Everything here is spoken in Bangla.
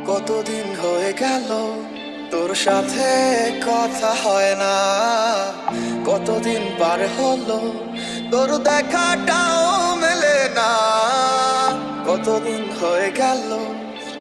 কতদিন হয়ে গেল তোর সাথে কথা হয় না, কতদিন পার হলো তোর দেখাটাও মেলে না, কতদিন হয়ে গেল